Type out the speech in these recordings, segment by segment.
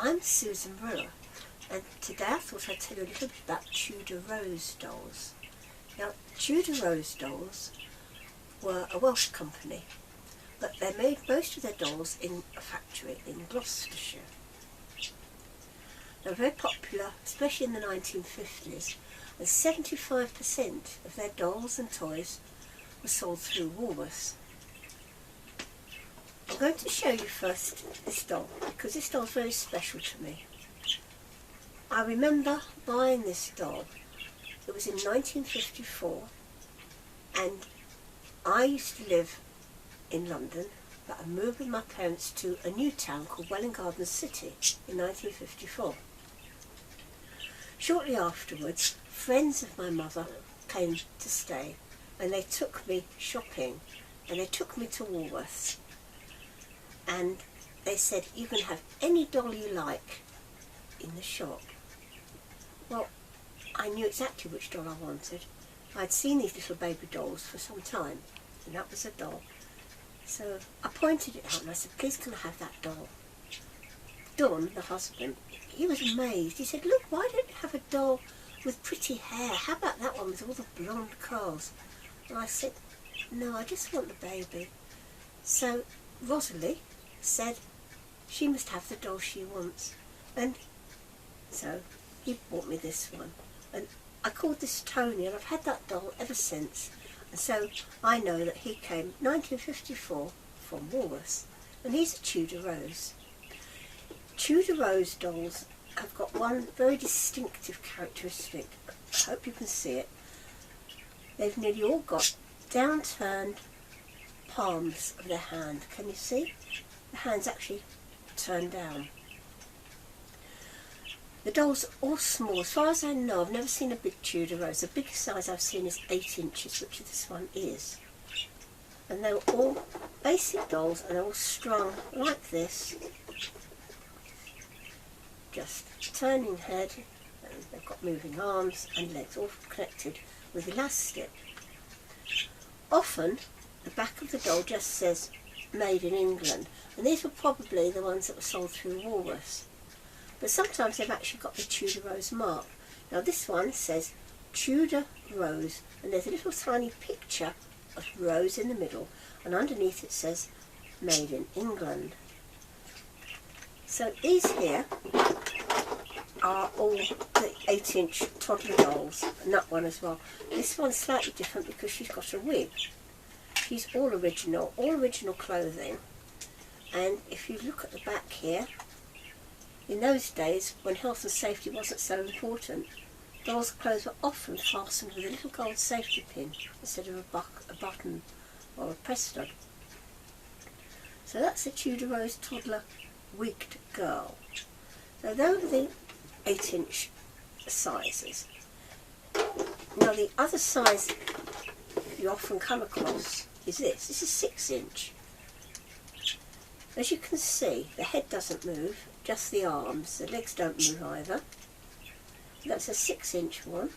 I'm Susan Brewer, and today I thought I'd tell you a little bit about Tudor Rose Dolls. Now, Tudor Rose Dolls were a Welsh company, but they made most of their dolls in a factory in Gloucestershire. They were very popular, especially in the 1950s, and 75% of their dolls and toys were sold through Woolworths. I'm going to show you first this doll, because this doll is very special to me. I remember buying this doll. It was in 1954, and I used to live in London, but I moved with my parents to a new town called Welwyn Garden City in 1954. Shortly afterwards, friends of my mother came to stay, and they took me shopping, and they took me to Woolworths. And they said, you can have any doll you like in the shop. Well, I knew exactly which doll I wanted. I'd seen these little baby dolls for some time, and that was a doll. So I pointed it out and I said, please can I have that doll? Don, the husband, he was amazed. He said, look, why don't you have a doll with pretty hair? How about that one with all the blonde curls? And I said, no, I just want the baby. So Rosalie said she must have the doll she wants, and so he bought me this one, and I called this Tony, and I've had that doll ever since. And so I know that he came 1954 from Woolworths, and he's a Tudor Rose. Tudor Rose dolls have got one very distinctive characteristic. I hope you can see it. They've nearly all got downturned palms of their hand. Can you see? The hand's actually turned down. The dolls are all small. As far as I know, I've never seen a big Tudor Rose. The biggest size I've seen is 8 inches, which this one is. And they're all basic dolls, and they're all strung like this. Just turning head, and they've got moving arms and legs, all connected with elastic. Often, the back of the doll just says made in England, and these were probably the ones that were sold through Woolworths. But sometimes they've actually got the Tudor Rose mark. Now this one says Tudor Rose, and there's a little tiny picture of rose in the middle, and underneath it says made in England. So these here are all the 8-inch toddler dolls, and that one as well. This one's slightly different because she's got a wig. She's all original clothing. And if you look at the back here, in those days when health and safety wasn't so important, dolls' clothes were often fastened with a little gold safety pin instead of a button or a press stud. So that's a Tudor Rose toddler wigged girl. So those are the 8-inch sizes. Now the other size you often come across is this. This is 6-inch. As you can see, the head doesn't move, just the arms. The legs don't move either. That's a 6-inch one.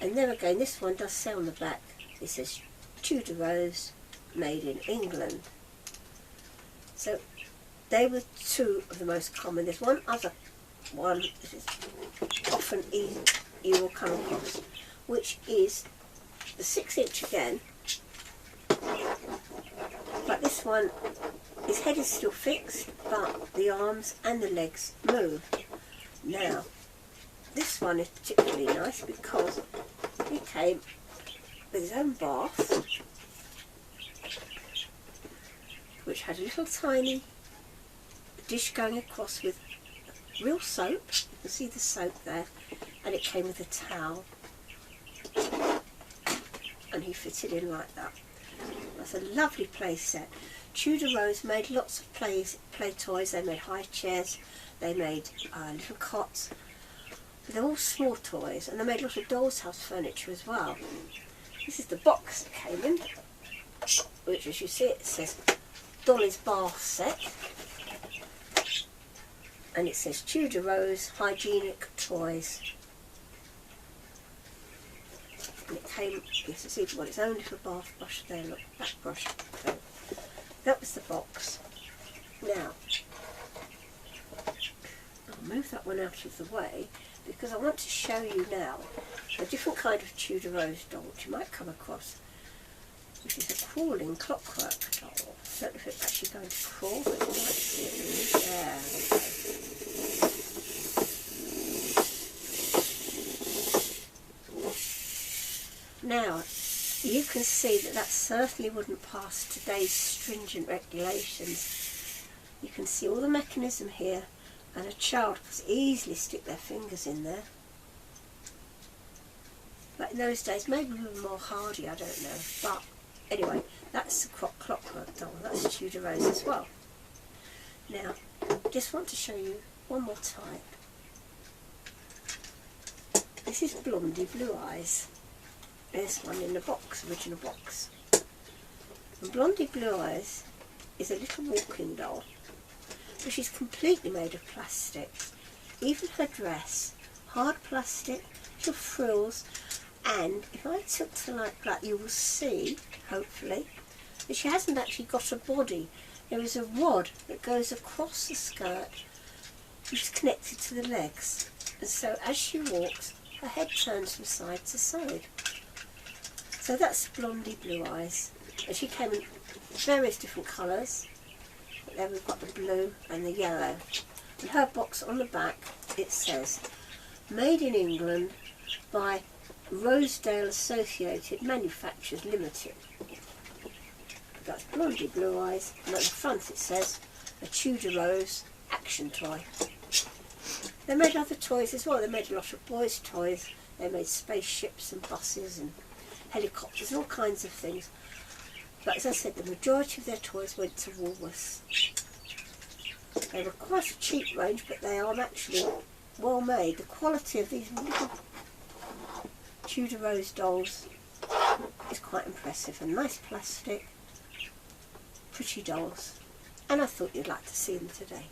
And then again, this one does say on the back, it says Tudor Rose, made in England. So they were two of the most common. There's one other one that is often you will come across, which is the 6-inch again, but this one, his head is still fixed, but the arms and the legs move. Now, this one is particularly nice because he came with his own bath, which had a little tiny dish going across with real soap. You can see the soap there, and it came with a towel, and he fitted in like that. That's a lovely play set. Tudor Rose made lots of play toys. They made high chairs, they made little cots, but they're all small toys, and they made a lot of doll's house furniture as well. This is the box that came in, which, as you see, it says Dolly's Bath Set, and it says Tudor Rose Hygienic Toys. And it came, it's even got its own little bath brush there, look, that brush. So that was the box. Now, I'll move that one out of the way because I want to show you now a different kind of Tudor Rose doll which you might come across, which is a crawling clockwork doll. I don't know if it's actually going to crawl, but you might see it. There we go. Now, you can see that that certainly wouldn't pass today's stringent regulations. You can see all the mechanism here, and a child could easily stick their fingers in there. But in those days, maybe we were more hardy, I don't know. But anyway, that's the clockwork doll. That's Tudor Rose as well. Now, just want to show you one more type. This is Blondy Blueyes. There's one in the box, original box. And Blondy Blueyes is a little walking doll, but she's completely made of plastic. Even her dress, hard plastic, little frills, and if I took to like that, you will see, hopefully, that she hasn't actually got a body. There is a rod that goes across the skirt, which is connected to the legs, and so as she walks, her head turns from side to side. So that's Blondy Blueyes, and she came in various different colours. But then we've got the blue and the yellow. And her box on the back, it says, made in England by Rosedale Associated Manufacturers Limited. That's Blondy Blueyes, and at the front it says, a Tudor Rose action toy. They made other toys as well. They made a lot of boys' toys. They made spaceships and buses and helicopters and all kinds of things. But as I said, the majority of their toys went to Woolworths. They were quite a cheap range, but they are actually well made. The quality of these little Tudor Rose dolls is quite impressive, and nice plastic, pretty dolls, and I thought you'd like to see them today.